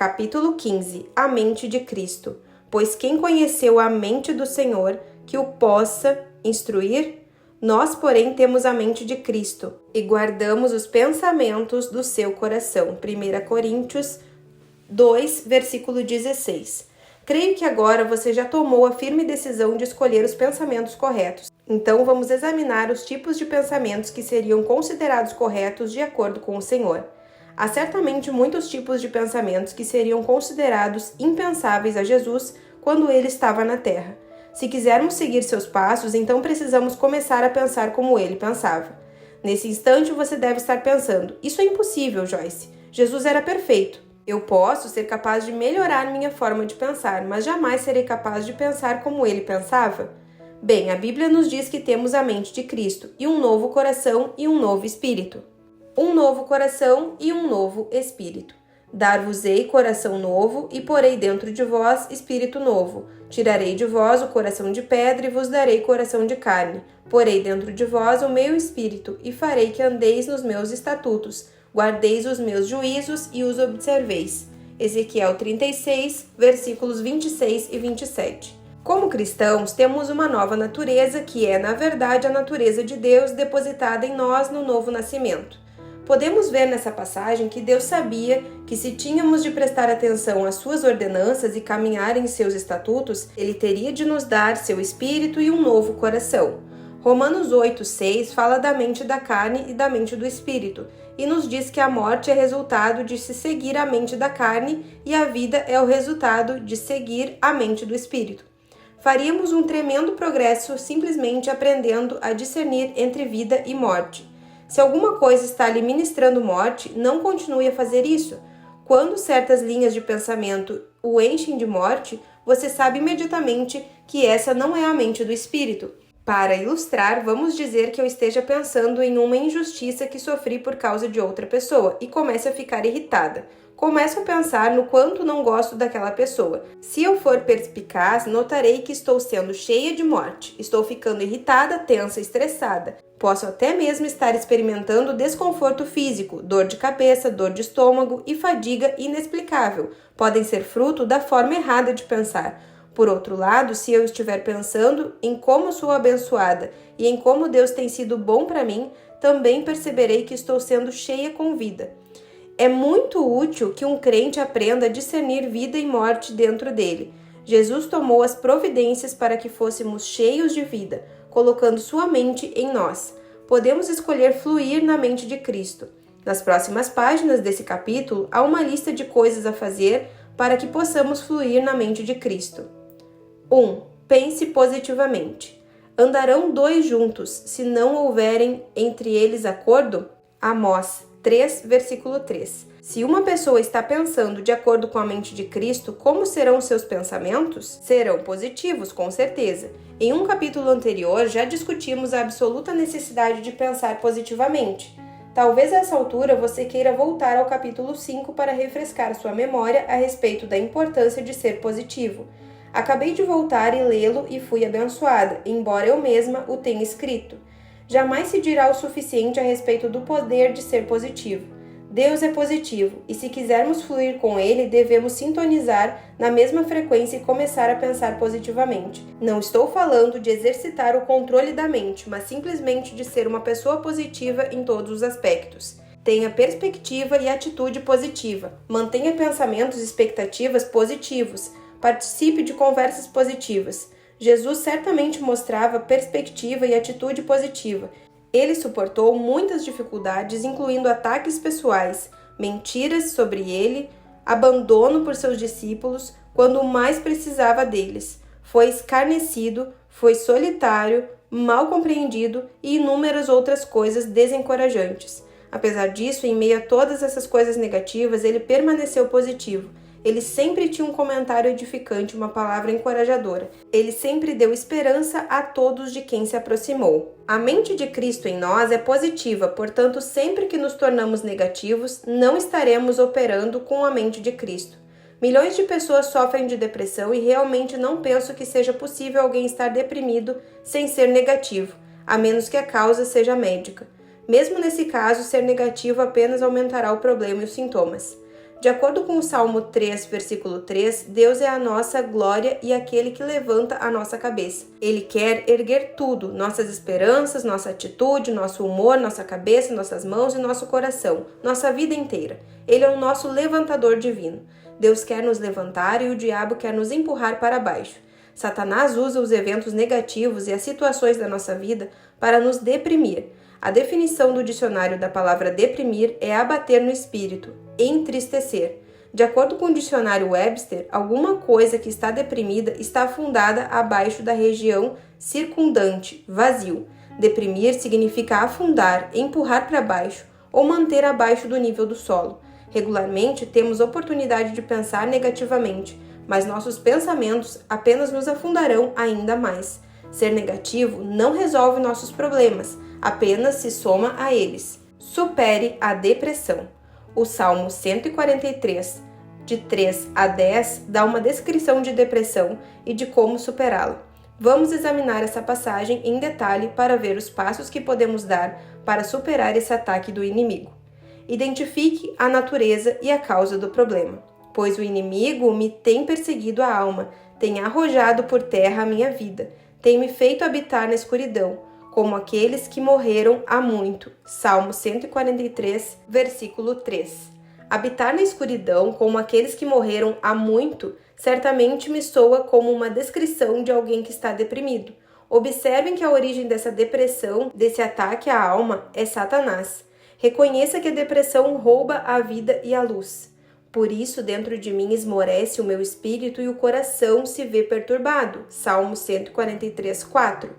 Capítulo 15. A mente de Cristo. Pois quem conheceu a mente do Senhor, que o possa instruir? Nós, porém, temos a mente de Cristo e guardamos os pensamentos do seu coração. 1 Coríntios 2, versículo 16. Creio que agora você já tomou a firme decisão de escolher os pensamentos corretos. Então, vamos examinar os tipos de pensamentos que seriam considerados corretos de acordo com o Senhor. Há certamente muitos tipos de pensamentos que seriam considerados impensáveis a Jesus quando ele estava na terra. Se quisermos seguir seus passos, então precisamos começar a pensar como ele pensava. Nesse instante, você deve estar pensando: isso é impossível, Joyce. Jesus era perfeito. Eu posso ser capaz de melhorar minha forma de pensar, mas jamais serei capaz de pensar como ele pensava? Bem, a Bíblia nos diz que temos a mente de Cristo, e um novo coração e um novo espírito. Um novo coração e um novo espírito. Dar-vos-ei coração novo, e porei dentro de vós espírito novo. Tirarei de vós o coração de pedra, e vos darei coração de carne. Porei dentro de vós o meu espírito, e farei que andeis nos meus estatutos. Guardeis os meus juízos e os observeis. Ezequiel 36, versículos 26 e 27. Como cristãos, temos uma nova natureza, que é, na verdade, a natureza de Deus depositada em nós no novo nascimento. Podemos ver nessa passagem que Deus sabia que se tínhamos de prestar atenção às suas ordenanças e caminhar em seus estatutos, Ele teria de nos dar seu espírito e um novo coração. Romanos 8:6 fala da mente da carne e da mente do espírito, e nos diz que a morte é resultado de se seguir a mente da carne e a vida é o resultado de seguir a mente do espírito. Faríamos um tremendo progresso simplesmente aprendendo a discernir entre vida e morte. Se alguma coisa está lhe ministrando morte, não continue a fazer isso. Quando certas linhas de pensamento o enchem de morte, você sabe imediatamente que essa não é a mente do espírito. Para ilustrar, vamos dizer que eu esteja pensando em uma injustiça que sofri por causa de outra pessoa e comece a ficar irritada. Começo a pensar no quanto não gosto daquela pessoa. Se eu for perspicaz, notarei que estou sendo cheia de morte. Estou ficando irritada, tensa, estressada. Posso até mesmo estar experimentando desconforto físico, dor de cabeça, dor de estômago e fadiga inexplicável. Podem ser fruto da forma errada de pensar. Por outro lado, se eu estiver pensando em como sou abençoada e em como Deus tem sido bom para mim, também perceberei que estou sendo cheia com vida. É muito útil que um crente aprenda a discernir vida e morte dentro dele. Jesus tomou as providências para que fôssemos cheios de vida, colocando sua mente em nós. Podemos escolher fluir na mente de Cristo. Nas próximas páginas desse capítulo, há uma lista de coisas a fazer para que possamos fluir na mente de Cristo. 1. Pense positivamente. Andarão dois juntos, se não houverem entre eles acordo? Amós 3, versículo 3. Se uma pessoa está pensando de acordo com a mente de Cristo, como serão seus pensamentos? Serão positivos, com certeza. Em um capítulo anterior, já discutimos a absoluta necessidade de pensar positivamente. Talvez a essa altura você queira voltar ao capítulo 5 para refrescar sua memória a respeito da importância de ser positivo. Acabei de voltar e lê-lo e fui abençoada, embora eu mesma o tenha escrito. Jamais se dirá o suficiente a respeito do poder de ser positivo. Deus é positivo, e se quisermos fluir com Ele, devemos sintonizar na mesma frequência e começar a pensar positivamente. Não estou falando de exercitar o controle da mente, mas simplesmente de ser uma pessoa positiva em todos os aspectos. Tenha perspectiva e atitude positiva. Mantenha pensamentos e expectativas positivos. Participe de conversas positivas. Jesus certamente mostrava perspectiva e atitude positiva. Ele suportou muitas dificuldades, incluindo ataques pessoais, mentiras sobre ele, abandono por seus discípulos quando mais precisava deles. Foi escarnecido, foi solitário, mal compreendido e inúmeras outras coisas desencorajantes. Apesar disso, em meio a todas essas coisas negativas, ele permaneceu positivo. Ele sempre tinha um comentário edificante, uma palavra encorajadora. Ele sempre deu esperança a todos de quem se aproximou. A mente de Cristo em nós é positiva, portanto, sempre que nos tornamos negativos, não estaremos operando com a mente de Cristo. Milhões de pessoas sofrem de depressão e realmente não penso que seja possível alguém estar deprimido sem ser negativo, a menos que a causa seja médica. Mesmo nesse caso, ser negativo apenas aumentará o problema e os sintomas. De acordo com o Salmo 3, versículo 3, Deus é a nossa glória e aquele que levanta a nossa cabeça. Ele quer erguer tudo, nossas esperanças, nossa atitude, nosso humor, nossa cabeça, nossas mãos e nosso coração, nossa vida inteira. Ele é o nosso levantador divino. Deus quer nos levantar e o diabo quer nos empurrar para baixo. Satanás usa os eventos negativos e as situações da nossa vida para nos deprimir. A definição do dicionário da palavra deprimir é abater no espírito, entristecer. De acordo com o dicionário Webster, alguma coisa que está deprimida está afundada abaixo da região circundante, vazio. Deprimir significa afundar, empurrar para baixo ou manter abaixo do nível do solo. Regularmente temos oportunidade de pensar negativamente, mas nossos pensamentos apenas nos afundarão ainda mais. Ser negativo não resolve nossos problemas, apenas se soma a eles. Supere a depressão. O Salmo 143, de 3 a 10, dá uma descrição de depressão e de como superá-la. Vamos examinar essa passagem em detalhe para ver os passos que podemos dar para superar esse ataque do inimigo. Identifique a natureza e a causa do problema. Pois o inimigo me tem perseguido a alma, tem arrojado por terra a minha vida, tem me feito habitar na escuridão, como aqueles que morreram há muito. Salmo 143, versículo 3. Habitar na escuridão, como aqueles que morreram há muito, certamente me soa como uma descrição de alguém que está deprimido. Observem que a origem dessa depressão, desse ataque à alma, é Satanás. Reconheça que a depressão rouba a vida e a luz. Por isso, dentro de mim esmorece o meu espírito e o coração se vê perturbado. Salmo 143, 4.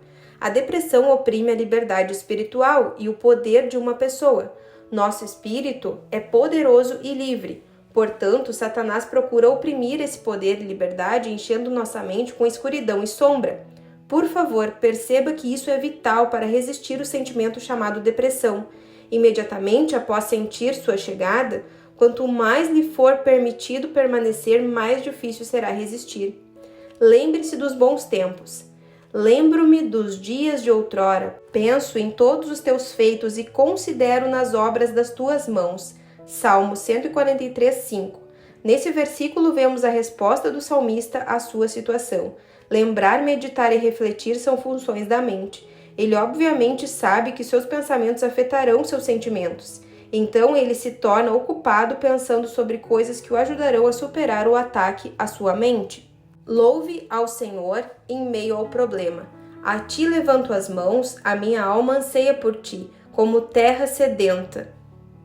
A depressão oprime a liberdade espiritual e o poder de uma pessoa. Nosso espírito é poderoso e livre. Portanto, Satanás procura oprimir esse poder e liberdade, enchendo nossa mente com escuridão e sombra. Por favor, perceba que isso é vital para resistir o sentimento chamado depressão. Imediatamente após sentir sua chegada, quanto mais lhe for permitido permanecer, mais difícil será resistir. Lembre-se dos bons tempos. Lembro-me dos dias de outrora, penso em todos os teus feitos e considero nas obras das tuas mãos. Salmo 143, 5. Nesse versículo vemos a resposta do salmista à sua situação. Lembrar, meditar e refletir são funções da mente. Ele obviamente sabe que seus pensamentos afetarão seus sentimentos. Então ele se torna ocupado pensando sobre coisas que o ajudarão a superar o ataque à sua mente. Louve ao Senhor em meio ao problema. A ti levanto as mãos, a minha alma anseia por ti, como terra sedenta.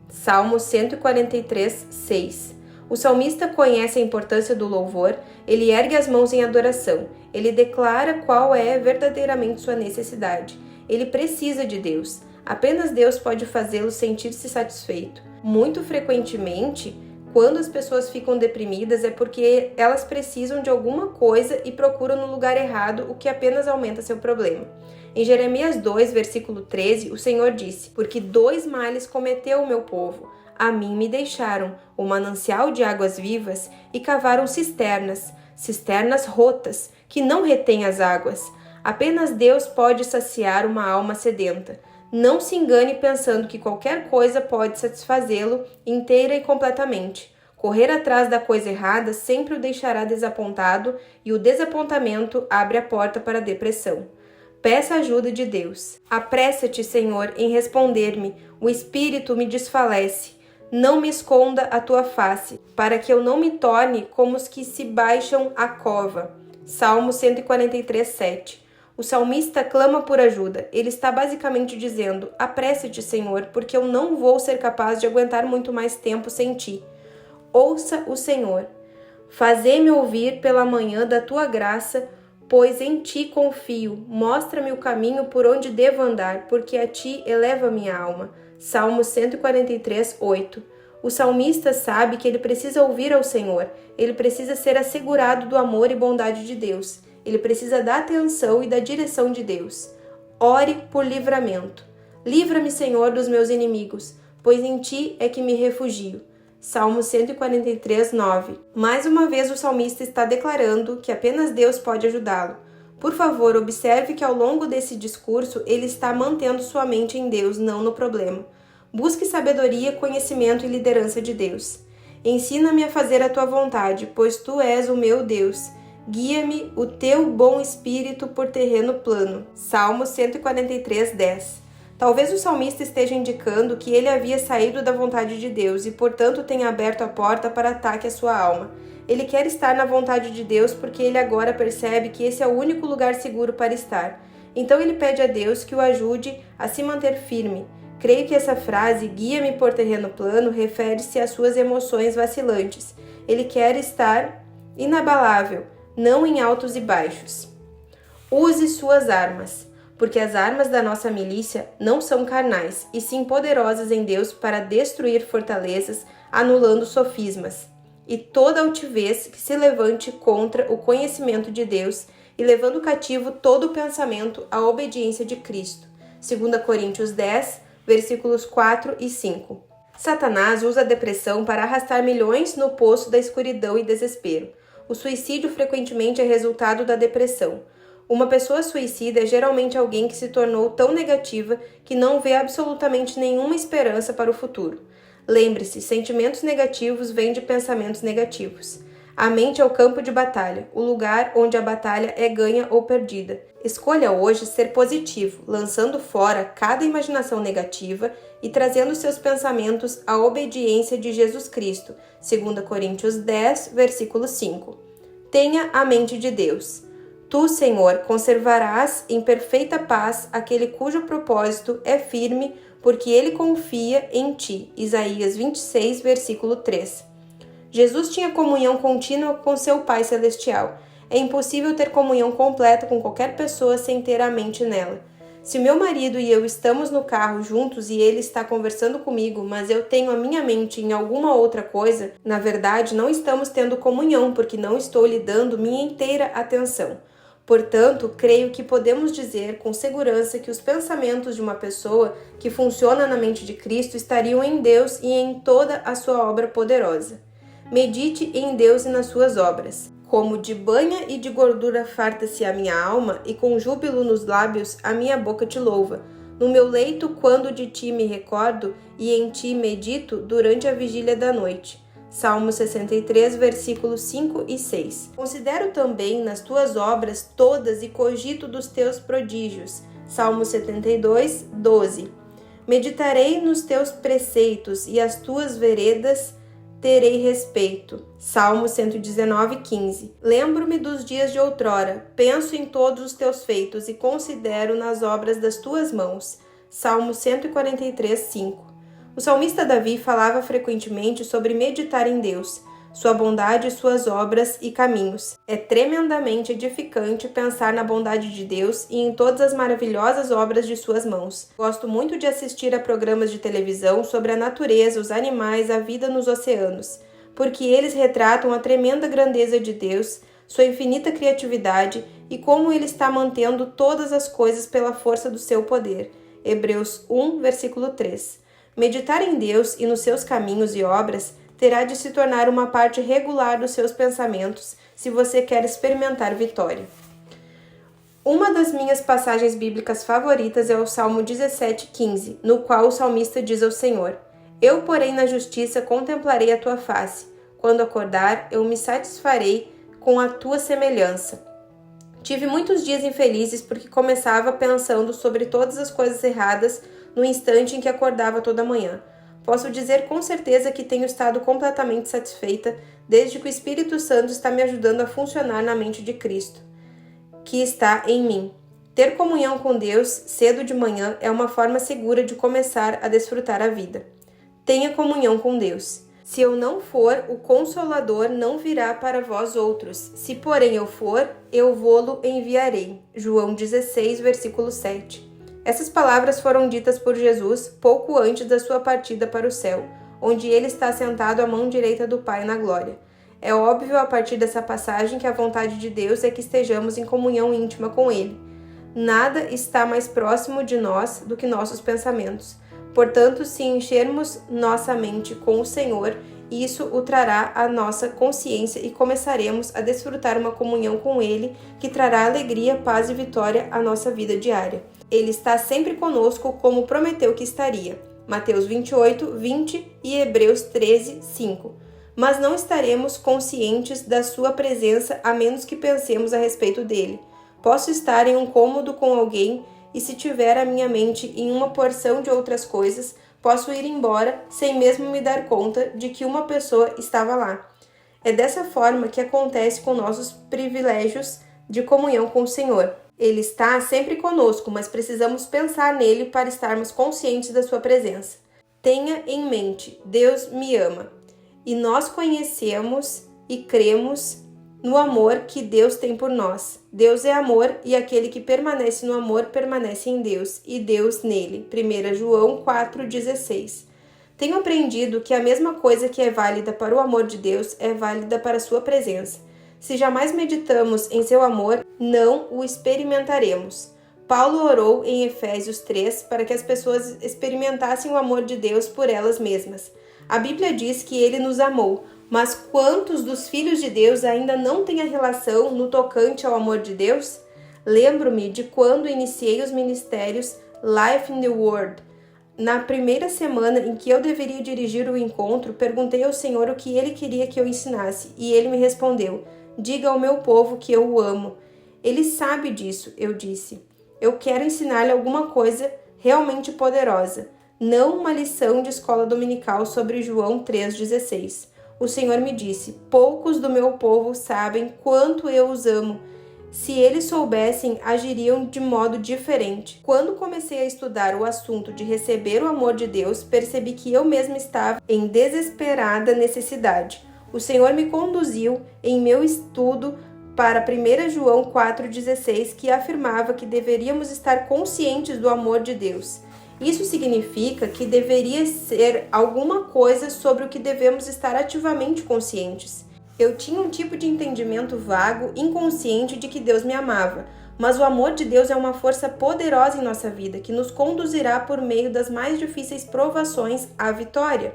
Salmo 143, 6. O salmista conhece a importância do louvor, ele ergue as mãos em adoração, ele declara qual é verdadeiramente sua necessidade. Ele precisa de Deus. Apenas Deus pode fazê-lo sentir-se satisfeito. Muito frequentemente, quando as pessoas ficam deprimidas é porque elas precisam de alguma coisa e procuram no lugar errado, o que apenas aumenta seu problema. Em Jeremias 2, versículo 13, o Senhor disse: Porque 2 males cometeu o meu povo. A mim me deixaram o manancial de águas vivas e cavaram cisternas rotas, que não retêm as águas. Apenas Deus pode saciar uma alma sedenta. Não se engane pensando que qualquer coisa pode satisfazê-lo inteira e completamente. Correr atrás da coisa errada sempre o deixará desapontado e o desapontamento abre a porta para a depressão. Peça a ajuda de Deus. Apressa-te, Senhor, em responder-me. O espírito me desfalece. Não me esconda a tua face, para que eu não me torne como os que se baixam à cova. Salmo 143, 7. O salmista clama por ajuda. Ele está basicamente dizendo: apressa-te, Senhor, porque eu não vou ser capaz de aguentar muito mais tempo sem ti. Ouça o Senhor. Fazei-me ouvir pela manhã da tua graça, pois em ti confio. Mostra-me o caminho por onde devo andar, porque a ti eleva minha alma. Salmo 143, 8. O salmista sabe que ele precisa ouvir ao Senhor. Ele precisa ser assegurado do amor e bondade de Deus. Ele precisa da atenção e da direção de Deus. Ore por livramento. Livra-me, Senhor, dos meus inimigos, pois em ti é que me refugio. Salmo 143, 9. Mais uma vez o salmista está declarando que apenas Deus pode ajudá-lo. Por favor, observe que ao longo desse discurso ele está mantendo sua mente em Deus, não no problema. Busque sabedoria, conhecimento e liderança de Deus. Ensina-me a fazer a tua vontade, pois tu és o meu Deus. Guia-me o teu bom espírito por terreno plano. Salmo 143, 10. Talvez o salmista esteja indicando que ele havia saído da vontade de Deus e, portanto, tenha aberto a porta para ataque à sua alma. Ele quer estar na vontade de Deus porque ele agora percebe que esse é o único lugar seguro para estar. Então ele pede a Deus que o ajude a se manter firme. Creio que essa frase, guia-me por terreno plano, refere-se às suas emoções vacilantes. Ele quer estar inabalável, não em altos e baixos. Use suas armas, porque as armas da nossa milícia não são carnais, e sim poderosas em Deus para destruir fortalezas, anulando sofismas, e toda altivez que se levante contra o conhecimento de Deus, e levando cativo todo o pensamento à obediência de Cristo. 2 Coríntios 10, versículos 4 e 5. Satanás usa a depressão para arrastar milhões no poço da escuridão e desespero. O suicídio frequentemente é resultado da depressão. Uma pessoa suicida é geralmente alguém que se tornou tão negativa que não vê absolutamente nenhuma esperança para o futuro. Lembre-se, sentimentos negativos vêm de pensamentos negativos. A mente é o campo de batalha, o lugar onde a batalha é ganha ou perdida. Escolha hoje ser positivo, lançando fora cada imaginação negativa e trazendo seus pensamentos à obediência de Jesus Cristo. 2 Coríntios 10, versículo 5. Tenha a mente de Deus. Tu, Senhor, conservarás em perfeita paz aquele cujo propósito é firme, porque ele confia em ti. Isaías 26, versículo 3. Jesus tinha comunhão contínua com seu Pai Celestial. É impossível ter comunhão completa com qualquer pessoa sem ter a mente nela. Se meu marido e eu estamos no carro juntos e ele está conversando comigo, mas eu tenho a minha mente em alguma outra coisa, na verdade não estamos tendo comunhão porque não estou lhe dando minha inteira atenção. Portanto, creio que podemos dizer com segurança que os pensamentos de uma pessoa que funciona na mente de Cristo estariam em Deus e em toda a sua obra poderosa. Medite em Deus e nas suas obras. Como de banha e de gordura farta-se a minha alma, e com júbilo nos lábios a minha boca te louva. No meu leito, quando de ti me recordo, e em ti medito durante a vigília da noite. Salmo 63, versículos 5 e 6. Considero também nas tuas obras todas e cogito dos teus prodígios. Salmo 72, 12. Meditarei nos teus preceitos e as tuas veredas terei respeito. Salmo 119, 15. Lembro-me dos dias de outrora, penso em todos os teus feitos e considero nas obras das tuas mãos. Salmo 143, 5. O salmista Davi falava frequentemente sobre meditar em Deus, sua bondade, suas obras e caminhos. É tremendamente edificante pensar na bondade de Deus e em todas as maravilhosas obras de suas mãos. Gosto muito de assistir a programas de televisão sobre a natureza, os animais, a vida nos oceanos, porque eles retratam a tremenda grandeza de Deus, sua infinita criatividade e como Ele está mantendo todas as coisas pela força do seu poder. Hebreus 1, versículo 3. Meditar em Deus e nos seus caminhos e obras terá de se tornar uma parte regular dos seus pensamentos se você quer experimentar vitória. Uma das minhas passagens bíblicas favoritas é o Salmo 17,15, no qual o salmista diz ao Senhor: Eu, porém, na justiça contemplarei a tua face. Quando acordar, eu me satisfarei com a tua semelhança. Tive muitos dias infelizes porque começava pensando sobre todas as coisas erradas no instante em que acordava toda manhã. Posso dizer com certeza que tenho estado completamente satisfeita desde que o Espírito Santo está me ajudando a funcionar na mente de Cristo, que está em mim. Ter comunhão com Deus cedo de manhã é uma forma segura de começar a desfrutar a vida. Tenha comunhão com Deus. Se eu não for, o Consolador não virá para vós outros. Se, porém, eu for, eu vô-lo enviarei. João 16, versículo 7. Essas palavras foram ditas por Jesus pouco antes da sua partida para o céu, onde ele está sentado à mão direita do Pai na glória. É óbvio a partir dessa passagem que a vontade de Deus é que estejamos em comunhão íntima com Ele. Nada está mais próximo de nós do que nossos pensamentos. Portanto, se enchermos nossa mente com o Senhor, isso o trará à nossa consciência e começaremos a desfrutar uma comunhão com Ele que trará alegria, paz e vitória à nossa vida diária. Ele está sempre conosco como prometeu que estaria. Mateus 28, 20 e Hebreus 13, 5. mas não estaremos conscientes da sua presença a menos que pensemos a respeito dele. Posso estar em um cômodo com alguém e, se tiver a minha mente em uma porção de outras coisas, posso ir embora sem mesmo me dar conta de que uma pessoa estava lá. É dessa forma que acontece com nossos privilégios de comunhão com o Senhor. Ele está sempre conosco, mas precisamos pensar nele para estarmos conscientes da sua presença. Tenha em mente, Deus me ama, e nós conhecemos e cremos no amor que Deus tem por nós. Deus é amor, e aquele que permanece no amor permanece em Deus, e Deus nele. 1 João 4,16. Tenho aprendido que a mesma coisa que é válida para o amor de Deus é válida para a sua presença. Se jamais meditamos em seu amor, não o experimentaremos. Paulo orou em Efésios 3 para que as pessoas experimentassem o amor de Deus por elas mesmas. A Bíblia diz que ele nos amou, mas quantos dos filhos de Deus ainda não têm a relação no tocante ao amor de Deus? Lembro-me de quando iniciei os ministérios Life in the Word. Na primeira semana em que eu deveria dirigir o encontro, perguntei ao Senhor o que ele queria que eu ensinasse, e ele me respondeu: diga ao meu povo que eu o amo. Ele sabe disso, eu disse. Eu quero ensinar-lhe alguma coisa realmente poderosa, não uma lição de escola dominical sobre João 3,16. O Senhor me disse: poucos do meu povo sabem quanto eu os amo. Se eles soubessem, agiriam de modo diferente. Quando comecei a estudar o assunto de receber o amor de Deus, percebi que eu mesma estava em desesperada necessidade. O Senhor me conduziu em meu estudo para 1 João 4,16, que afirmava que deveríamos estar conscientes do amor de Deus. Isso significa que deveria ser alguma coisa sobre o que devemos estar ativamente conscientes. Eu tinha um tipo de entendimento vago, inconsciente de que Deus me amava, mas o amor de Deus é uma força poderosa em nossa vida, que nos conduzirá por meio das mais difíceis provações à vitória.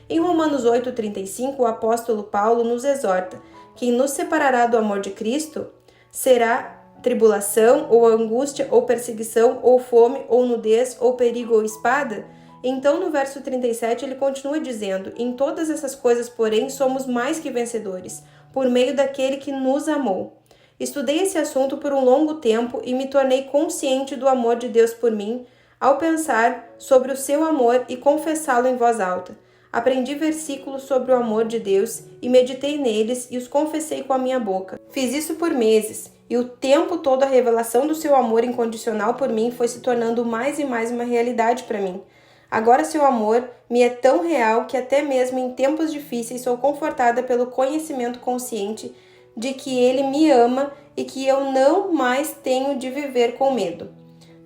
Em Romanos 8,35, o apóstolo Paulo nos exorta: quem nos separará do amor de Cristo? Será tribulação, ou angústia, ou perseguição, ou fome, ou nudez, ou perigo, ou espada? Então, no verso 37, ele continua dizendo: em todas essas coisas, porém, somos mais que vencedores, por meio daquele que nos amou. Estudei esse assunto por um longo tempo e me tornei consciente do amor de Deus por mim ao pensar sobre o seu amor e confessá-lo em voz alta. Aprendi versículos sobre o amor de Deus e meditei neles e os confessei com a minha boca. Fiz isso por meses, e o tempo todo a revelação do seu amor incondicional por mim foi se tornando mais e mais uma realidade para mim. Agora seu amor me é tão real que até mesmo em tempos difíceis sou confortada pelo conhecimento consciente de que ele me ama e que eu não mais tenho de viver com medo.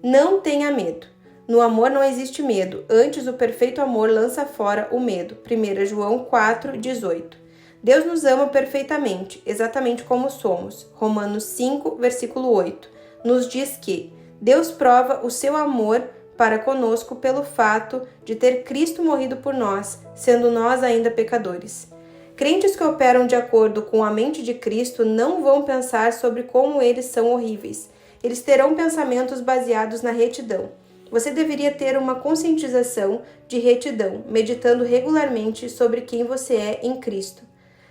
Não tenha medo. No amor não existe medo, antes o perfeito amor lança fora o medo. 1 João 4,18. Deus nos ama perfeitamente, exatamente como somos. Romanos 5, versículo 8, nos diz que Deus prova o seu amor para conosco pelo fato de ter Cristo morrido por nós, sendo nós ainda pecadores. Crentes que operam de acordo com a mente de Cristo não vão pensar sobre como eles são horríveis. Eles terão pensamentos baseados na retidão. Você deveria ter uma conscientização de retidão, meditando regularmente sobre quem você é em Cristo.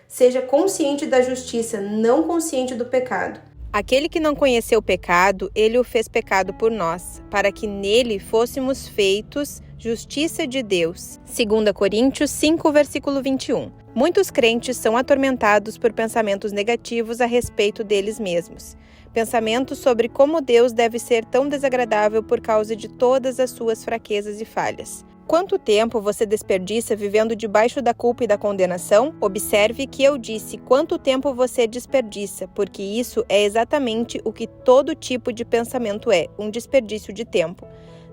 Seja consciente da justiça, não consciente do pecado. Aquele que não conheceu o pecado, ele o fez pecado por nós, para que nele fôssemos feitos justiça de Deus. 2 Coríntios 5, versículo 21. Muitos crentes são atormentados por pensamentos negativos a respeito deles mesmos. Pensamentos sobre como Deus deve ser tão desagradável por causa de todas as suas fraquezas e falhas. Quanto tempo você desperdiça vivendo debaixo da culpa e da condenação? Observe que eu disse quanto tempo você desperdiça, porque isso é exatamente o que todo tipo de pensamento é, um desperdício de tempo.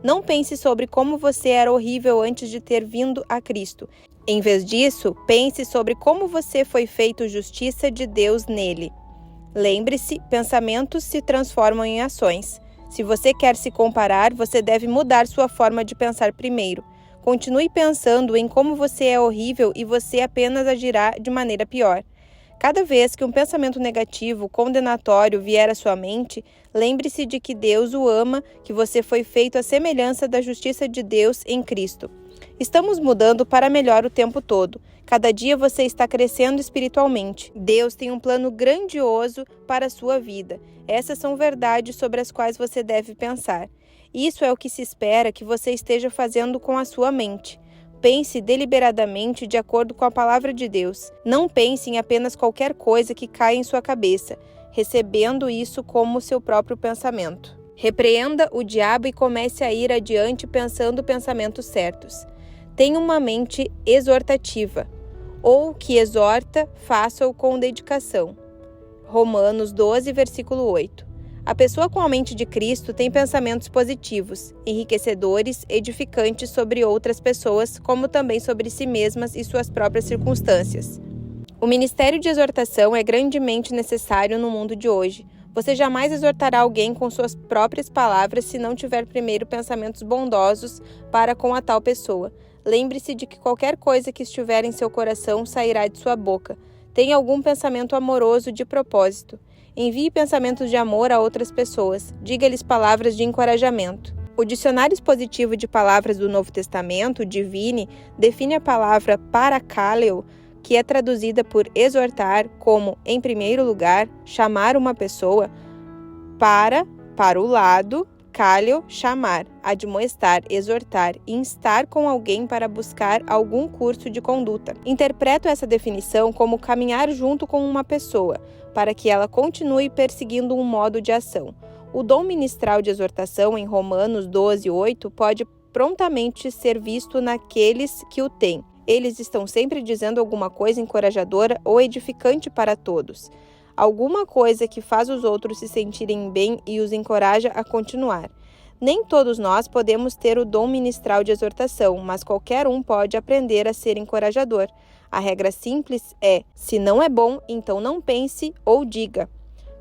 Não pense sobre como você era horrível antes de ter vindo a Cristo. Em vez disso, pense sobre como você foi feito justiça de Deus nele. Lembre-se, pensamentos se transformam em ações. Se você quer se comparar, você deve mudar sua forma de pensar primeiro. Continue pensando em como você é horrível e você apenas agirá de maneira pior. Cada vez que um pensamento negativo, condenatório vier à sua mente, lembre-se de que Deus o ama, que você foi feito à semelhança da justiça de Deus em Cristo. Estamos mudando para melhor o tempo todo. Cada dia você está crescendo espiritualmente. Deus tem um plano grandioso para a sua vida. Essas são verdades sobre as quais você deve pensar. Isso é o que se espera que você esteja fazendo com a sua mente. Pense deliberadamente de acordo com a palavra de Deus. Não pense em apenas qualquer coisa que caia em sua cabeça, recebendo isso como seu próprio pensamento. Repreenda o diabo e comece a ir adiante pensando pensamentos certos. Tenha uma mente exortativa, ou que exorta, faça-o com dedicação. Romanos 12, versículo 8. A pessoa com a mente de Cristo tem pensamentos positivos, enriquecedores, edificantes sobre outras pessoas, como também sobre si mesmas e suas próprias circunstâncias. O ministério de exortação é grandemente necessário no mundo de hoje. Você jamais exortará alguém com suas próprias palavras se não tiver primeiro pensamentos bondosos para com a tal pessoa. Lembre-se de que qualquer coisa que estiver em seu coração sairá de sua boca. Tenha algum pensamento amoroso de propósito. Envie pensamentos de amor a outras pessoas. Diga-lhes palavras de encorajamento. O Dicionário Expositivo de Palavras do Novo Testamento, Divine, define a palavra parakaleo, que é traduzida por exortar, como, em primeiro lugar, chamar uma pessoa, para o lado, kaleo, chamar, admoestar, exortar, instar com alguém para buscar algum curso de conduta. Interpreto essa definição como caminhar junto com uma pessoa, para que ela continue perseguindo um modo de ação. O dom ministral de exortação, em Romanos 12, 8, pode prontamente ser visto naqueles que o têm. Eles estão sempre dizendo alguma coisa encorajadora ou edificante para todos. Alguma coisa que faz os outros se sentirem bem e os encoraja a continuar. Nem todos nós podemos ter o dom ministral de exortação, mas qualquer um pode aprender a ser encorajador. A regra simples é: se não é bom, então não pense ou diga.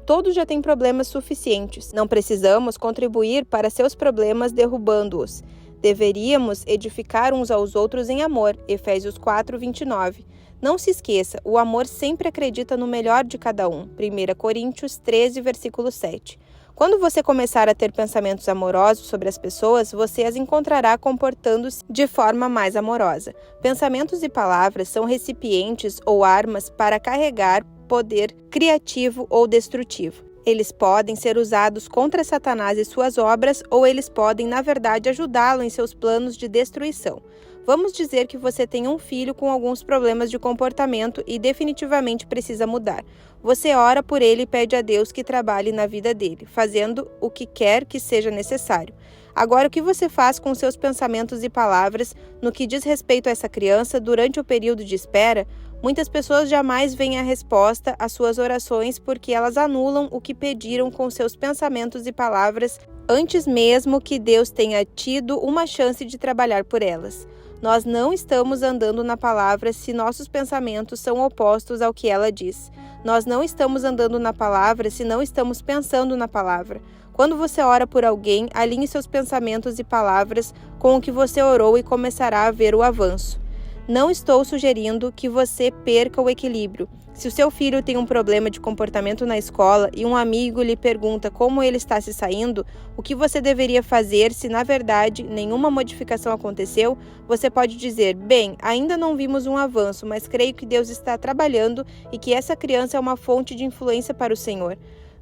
Todos já têm problemas suficientes. Não precisamos contribuir para seus problemas derrubando-os. Deveríamos edificar uns aos outros em amor. Efésios 4, 29. Não se esqueça, o amor sempre acredita no melhor de cada um. 1 Coríntios 13, versículo 7. Quando você começar a ter pensamentos amorosos sobre as pessoas, você as encontrará comportando-se de forma mais amorosa. Pensamentos e palavras são recipientes ou armas para carregar poder criativo ou destrutivo. Eles podem ser usados contra Satanás e suas obras, ou eles podem, na verdade, ajudá-lo em seus planos de destruição. Vamos dizer que você tem um filho com alguns problemas de comportamento e definitivamente precisa mudar. Você ora por ele e pede a Deus que trabalhe na vida dele, fazendo o que quer que seja necessário. Agora, o que você faz com seus pensamentos e palavras no que diz respeito a essa criança durante o período de espera? Muitas pessoas jamais veem a resposta às suas orações porque elas anulam o que pediram com seus pensamentos e palavras antes mesmo que Deus tenha tido uma chance de trabalhar por elas. Nós não estamos andando na palavra se nossos pensamentos são opostos ao que ela diz. Nós não estamos andando na palavra se não estamos pensando na palavra. Quando você ora por alguém, alinhe seus pensamentos e palavras com o que você orou e começará a ver o avanço. Não estou sugerindo que você perca o equilíbrio. Se o seu filho tem um problema de comportamento na escola e um amigo lhe pergunta como ele está se saindo, o que você deveria fazer se, na verdade, nenhuma modificação aconteceu, você pode dizer: bem, ainda não vimos um avanço, mas creio que Deus está trabalhando e que essa criança é uma fonte de influência para o Senhor.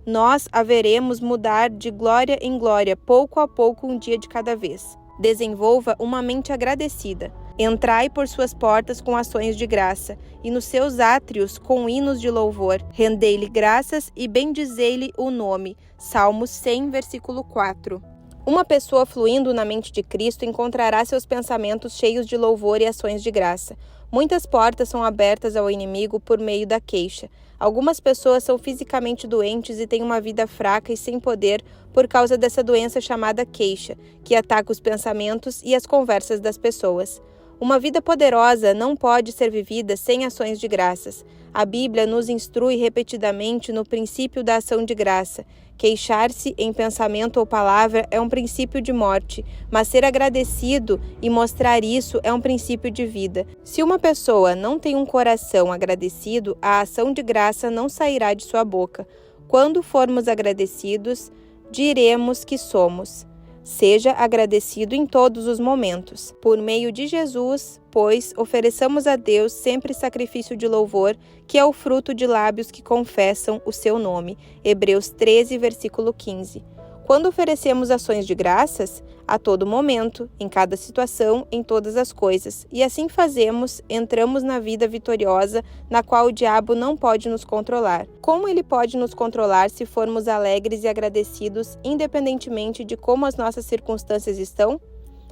Nós a veremos mudar de glória em glória, pouco a pouco, um dia de cada vez. Desenvolva uma mente agradecida. Entrai por suas portas com ações de graça, e nos seus átrios com hinos de louvor. Rendei-lhe graças e bendizei-lhe o nome. Salmo 100, versículo 4. Uma pessoa fluindo na mente de Cristo encontrará seus pensamentos cheios de louvor e ações de graça. Muitas portas são abertas ao inimigo por meio da queixa. Algumas pessoas são fisicamente doentes e têm uma vida fraca e sem poder por causa dessa doença chamada queixa, que ataca os pensamentos e as conversas das pessoas. Uma vida poderosa não pode ser vivida sem ações de graças. A Bíblia nos instrui repetidamente no princípio da ação de graça. Queixar-se em pensamento ou palavra é um princípio de morte, mas ser agradecido e mostrar isso é um princípio de vida. Se uma pessoa não tem um coração agradecido, a ação de graça não sairá de sua boca. Quando formos agradecidos, diremos que somos. Seja agradecido em todos os momentos. Por meio de Jesus, pois, ofereçamos a Deus sempre sacrifício de louvor, que é o fruto de lábios que confessam o seu nome. Hebreus 13, versículo 15. Quando oferecemos ações de graças, a todo momento, em cada situação, em todas as coisas, e assim fazemos, entramos na vida vitoriosa, na qual o diabo não pode nos controlar. Como ele pode nos controlar se formos alegres e agradecidos, independentemente de como as nossas circunstâncias estão?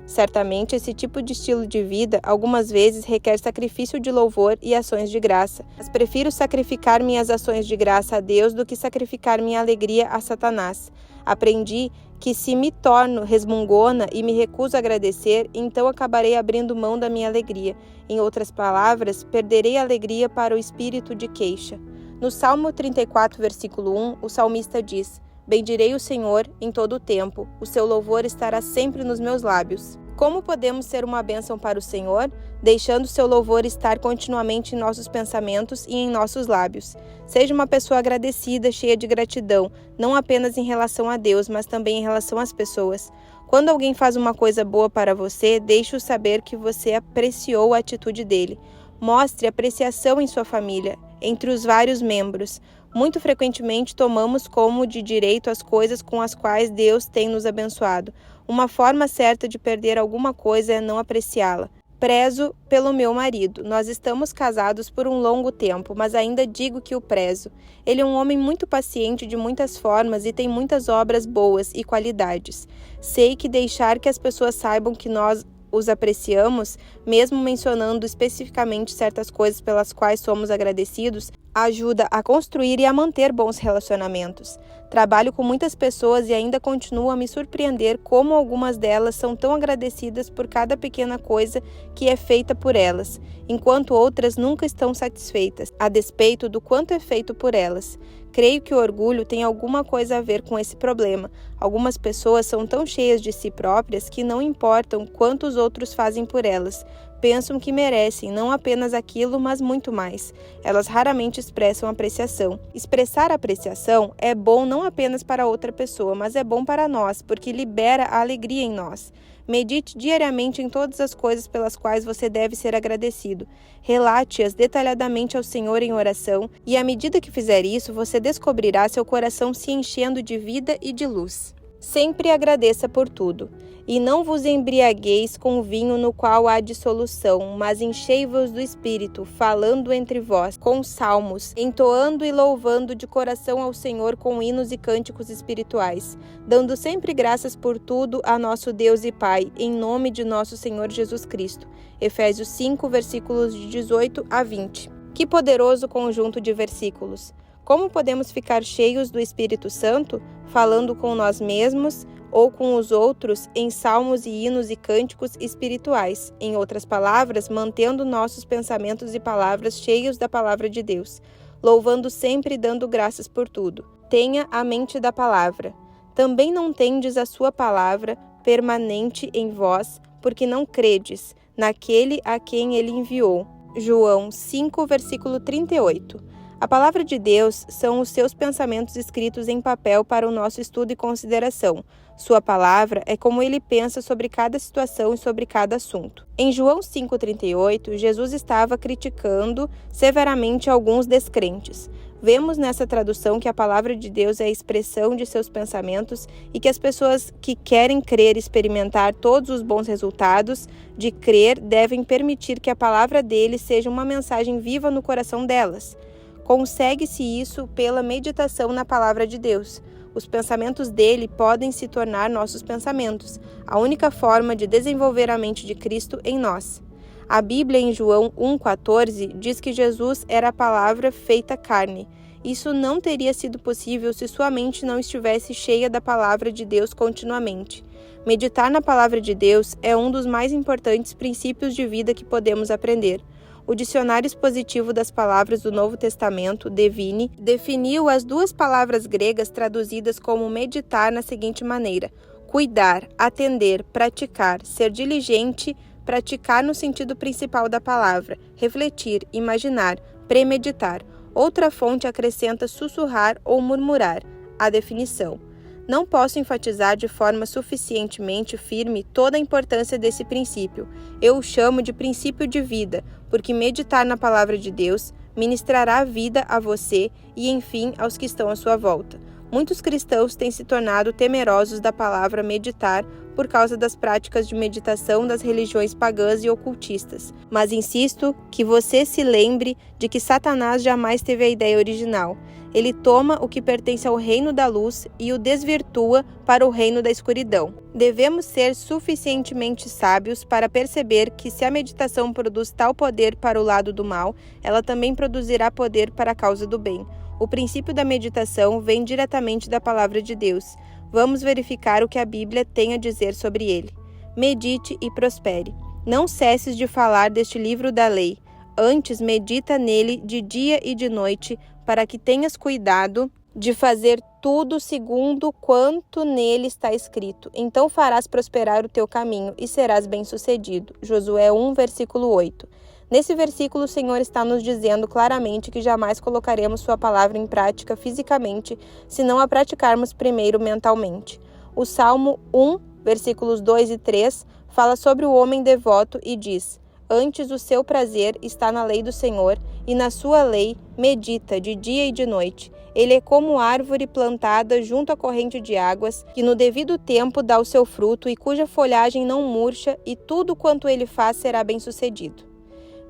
Certamente, esse tipo de estilo de vida algumas vezes requer sacrifício de louvor e ações de graça. Mas prefiro sacrificar minhas ações de graça a Deus do que sacrificar minha alegria a Satanás. Aprendi que se me torno resmungona e me recuso a agradecer, então acabarei abrindo mão da minha alegria. Em outras palavras, perderei a alegria para o espírito de queixa. No Salmo 34, versículo 1, o salmista diz: bendirei o Senhor em todo o tempo, o seu louvor estará sempre nos meus lábios. Como podemos ser uma bênção para o Senhor? Deixando seu louvor estar continuamente em nossos pensamentos e em nossos lábios. Seja uma pessoa agradecida, cheia de gratidão, não apenas em relação a Deus, mas também em relação às pessoas. Quando alguém faz uma coisa boa para você, deixe-o saber que você apreciou a atitude dele. Mostre apreciação em sua família, entre os vários membros. Muito frequentemente tomamos como de direito as coisas com as quais Deus tem nos abençoado. Uma forma certa de perder alguma coisa é não apreciá-la. Prezo pelo meu marido. Nós estamos casados por um longo tempo, mas ainda digo que o prezo. Ele é um homem muito paciente de muitas formas e tem muitas obras boas e qualidades. Sei que deixar que as pessoas saibam que nós os apreciamos, mesmo mencionando especificamente certas coisas pelas quais somos agradecidos, ajuda a construir e a manter bons relacionamentos. Trabalho com muitas pessoas e ainda continuo a me surpreender como algumas delas são tão agradecidas por cada pequena coisa que é feita por elas, enquanto outras nunca estão satisfeitas, a despeito do quanto é feito por elas. Creio que o orgulho tem alguma coisa a ver com esse problema. Algumas pessoas são tão cheias de si próprias que não importam quanto os outros fazem por elas. Pensam que merecem não apenas aquilo, mas muito mais. Elas raramente expressam apreciação. Expressar apreciação é bom não apenas para outra pessoa, mas é bom para nós, porque libera a alegria em nós. Medite diariamente em todas as coisas pelas quais você deve ser agradecido. Relate-as detalhadamente ao Senhor em oração, e à medida que fizer isso, você descobrirá seu coração se enchendo de vida e de luz. Sempre agradeça por tudo. E não vos embriagueis com vinho no qual há dissolução, mas enchei-vos do Espírito, falando entre vós, com salmos, entoando e louvando de coração ao Senhor com hinos e cânticos espirituais, dando sempre graças por tudo a nosso Deus e Pai, em nome de nosso Senhor Jesus Cristo. Efésios 5, versículos de 18 a 20. Que poderoso conjunto de versículos! Como podemos ficar cheios do Espírito Santo? Falando com nós mesmos ou com os outros em salmos e hinos e cânticos espirituais. Em outras palavras, mantendo nossos pensamentos e palavras cheios da palavra de Deus, louvando sempre e dando graças por tudo. Tenha a mente da palavra. Também não tendes a sua palavra permanente em vós, porque não credes naquele a quem ele enviou. João 5, versículo 38. A palavra de Deus são os seus pensamentos escritos em papel para o nosso estudo e consideração. Sua palavra é como ele pensa sobre cada situação e sobre cada assunto. Em João 5,38, Jesus estava criticando severamente alguns descrentes. Vemos nessa tradução que a palavra de Deus é a expressão de seus pensamentos e que as pessoas que querem crer e experimentar todos os bons resultados de crer devem permitir que a palavra dele seja uma mensagem viva no coração delas. Consegue-se isso pela meditação na palavra de Deus. Os pensamentos dele podem se tornar nossos pensamentos, a única forma de desenvolver a mente de Cristo em nós. A Bíblia, em João 1,14, diz que Jesus era a palavra feita carne. Isso não teria sido possível se sua mente não estivesse cheia da palavra de Deus continuamente. Meditar na palavra de Deus é um dos mais importantes princípios de vida que podemos aprender. O Dicionário Expositivo das Palavras do Novo Testamento, Devine, definiu as duas palavras gregas traduzidas como meditar na seguinte maneira: cuidar, atender, praticar, ser diligente, praticar no sentido principal da palavra, refletir, imaginar, premeditar. Outra fonte acrescenta sussurrar ou murmurar. A definição: Não posso enfatizar de forma suficientemente firme toda a importância desse princípio. Eu o chamo de princípio de vida, porque meditar na palavra de Deus ministrará vida a você e, enfim, aos que estão à sua volta. Muitos cristãos têm se tornado temerosos da palavra meditar por causa das práticas de meditação das religiões pagãs e ocultistas. Mas insisto que você se lembre de que Satanás jamais teve a ideia original. Ele toma o que pertence ao reino da luz e o desvirtua para o reino da escuridão. Devemos ser suficientemente sábios para perceber que se a meditação produz tal poder para o lado do mal, ela também produzirá poder para a causa do bem. O princípio da meditação vem diretamente da palavra de Deus. Vamos verificar o que a Bíblia tem a dizer sobre ele. Medite e prospere. Não cesses de falar deste livro da lei. Antes, medita nele de dia e de noite, para que tenhas cuidado de fazer tudo segundo quanto nele está escrito. Então farás prosperar o teu caminho e serás bem-sucedido. Josué 1, versículo 8. Nesse versículo, o Senhor está nos dizendo claramente que jamais colocaremos sua palavra em prática fisicamente, se não a praticarmos primeiro mentalmente. O Salmo 1, versículos 2 e 3, fala sobre o homem devoto e diz: Antes o seu prazer está na lei do Senhor, e na sua lei medita de dia e de noite. Ele é como árvore plantada junto à corrente de águas, que no devido tempo dá o seu fruto e cuja folhagem não murcha, e tudo quanto ele faz será bem-sucedido.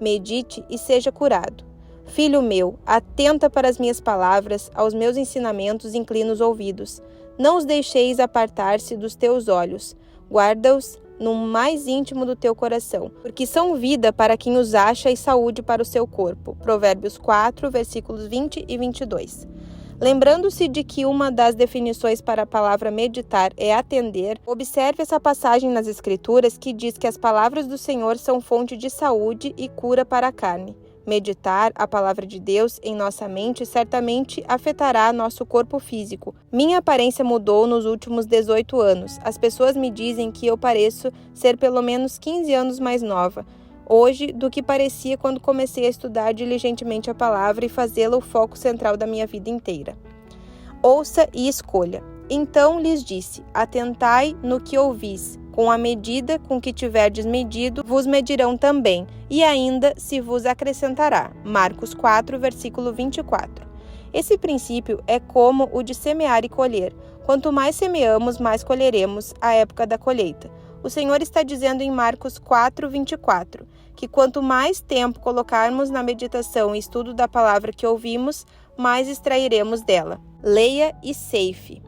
Medite e seja curado. Filho meu, atenta para as minhas palavras, aos meus ensinamentos inclina os ouvidos. Não os deixeis apartar-se dos teus olhos. Guarda-os no mais íntimo do teu coração, porque são vida para quem os acha e saúde para o seu corpo. Provérbios 4, versículos 20 e 22. Lembrando-se de que uma das definições para a palavra meditar é atender, observe essa passagem nas Escrituras que diz que as palavras do Senhor são fonte de saúde e cura para a carne. Meditar a palavra de Deus em nossa mente certamente afetará nosso corpo físico. Minha aparência mudou nos últimos 18 anos. As pessoas me dizem que eu pareço ser pelo menos 15 anos mais nova hoje do que parecia quando comecei a estudar diligentemente a palavra e fazê-la o foco central da minha vida inteira. Ouça e escolha. Então lhes disse: atentai no que ouvis. Com a medida com que tiverdes medido, vos medirão também, e ainda se vos acrescentará. Marcos 4, versículo 24. Esse princípio é como o de semear e colher. Quanto mais semeamos, mais colheremos à época da colheita. O Senhor está dizendo em Marcos 4, 24, que quanto mais tempo colocarmos na meditação e estudo da palavra que ouvimos, mais extrairemos dela. Leia e ceife.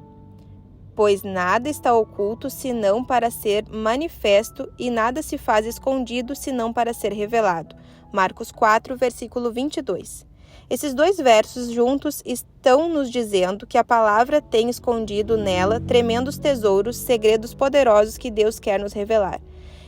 Pois nada está oculto senão para ser manifesto, e nada se faz escondido senão para ser revelado. Marcos 4, versículo 22. Esses dois versos juntos estão nos dizendo que a palavra tem escondido nela tremendos tesouros, segredos poderosos que Deus quer nos revelar.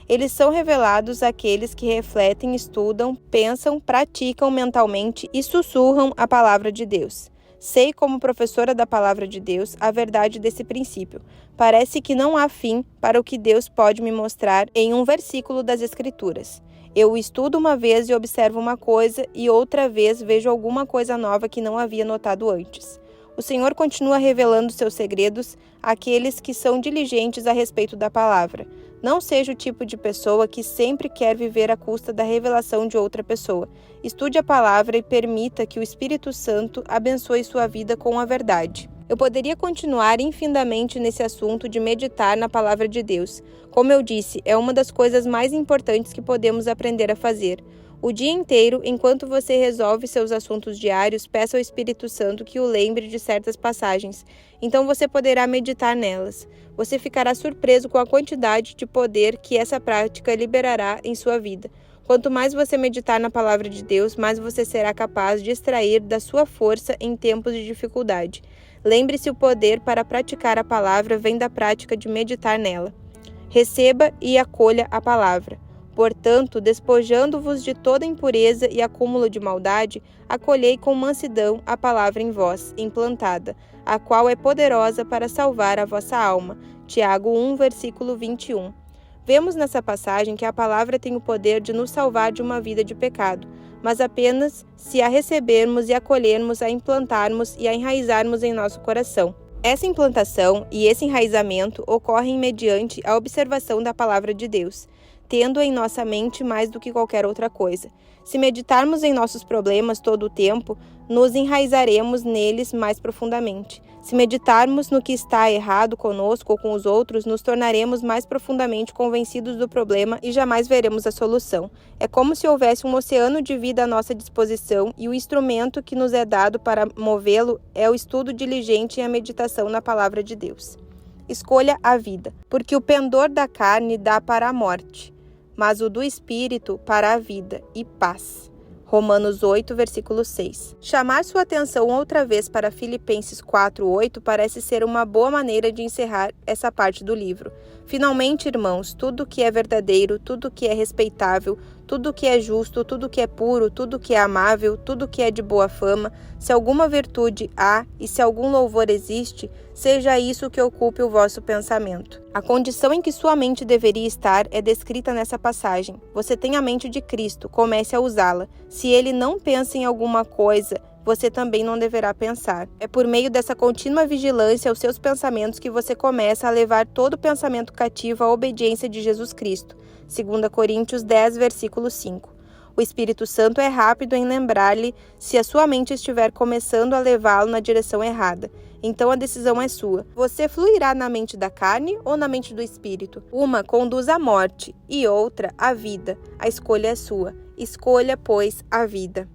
Eles são revelados àqueles que refletem, estudam, pensam, praticam mentalmente e sussurram a palavra de Deus. Sei, como professora da palavra de Deus, a verdade desse princípio. Parece que não há fim para o que Deus pode me mostrar em um versículo das Escrituras. Eu estudo uma vez e observo uma coisa, e outra vez vejo alguma coisa nova que não havia notado antes. O Senhor continua revelando seus segredos àqueles que são diligentes a respeito da palavra. Não seja o tipo de pessoa que sempre quer viver à custa da revelação de outra pessoa. Estude a palavra e permita que o Espírito Santo abençoe sua vida com a verdade. Eu poderia continuar infinitamente nesse assunto de meditar na palavra de Deus. Como eu disse, é uma das coisas mais importantes que podemos aprender a fazer. O dia inteiro, enquanto você resolve seus assuntos diários, peça ao Espírito Santo que o lembre de certas passagens. Então você poderá meditar nelas. Você ficará surpreso com a quantidade de poder que essa prática liberará em sua vida. Quanto mais você meditar na palavra de Deus, mais você será capaz de extrair da sua força em tempos de dificuldade. Lembre-se, o poder para praticar a palavra vem da prática de meditar nela. Receba e acolha a palavra. Portanto, despojando-vos de toda impureza e acúmulo de maldade, acolhei com mansidão a palavra em vós, implantada, a qual é poderosa para salvar a vossa alma. Tiago 1, versículo 21. Vemos nessa passagem que a palavra tem o poder de nos salvar de uma vida de pecado, mas apenas se a recebermos e acolhermos, a implantarmos e a enraizarmos em nosso coração. Essa implantação e esse enraizamento ocorrem mediante a observação da palavra de Deus, tendo em nossa mente mais do que qualquer outra coisa. Se meditarmos em nossos problemas todo o tempo, nos enraizaremos neles mais profundamente. Se meditarmos no que está errado conosco ou com os outros, nos tornaremos mais profundamente convencidos do problema e jamais veremos a solução. É como se houvesse um oceano de vida à nossa disposição e o instrumento que nos é dado para movê-lo é o estudo diligente e a meditação na palavra de Deus. Escolha a vida, porque o pendor da carne dá para a morte, mas o do Espírito para a vida e paz. Romanos 8, versículo 6. Chamar sua atenção outra vez para Filipenses 4:8 parece ser uma boa maneira de encerrar essa parte do livro. Finalmente, irmãos, tudo que é verdadeiro, tudo que é respeitável, tudo que é justo, tudo que é puro, tudo que é amável, tudo que é de boa fama, se alguma virtude há e se algum louvor existe, seja isso que ocupe o vosso pensamento. A condição em que sua mente deveria estar é descrita nessa passagem. Você tem a mente de Cristo, comece a usá-la. Se ele não pensa em alguma coisa, você também não deverá pensar. É por meio dessa contínua vigilância aos seus pensamentos que você começa a levar todo pensamento cativo à obediência de Jesus Cristo. 2 Coríntios 10, versículo 5. O Espírito Santo é rápido em lembrar-lhe se a sua mente estiver começando a levá-lo na direção errada. Então a decisão é sua. Você fluirá na mente da carne ou na mente do Espírito? Uma conduz à morte e outra à vida. A escolha é sua. Escolha, pois, a vida.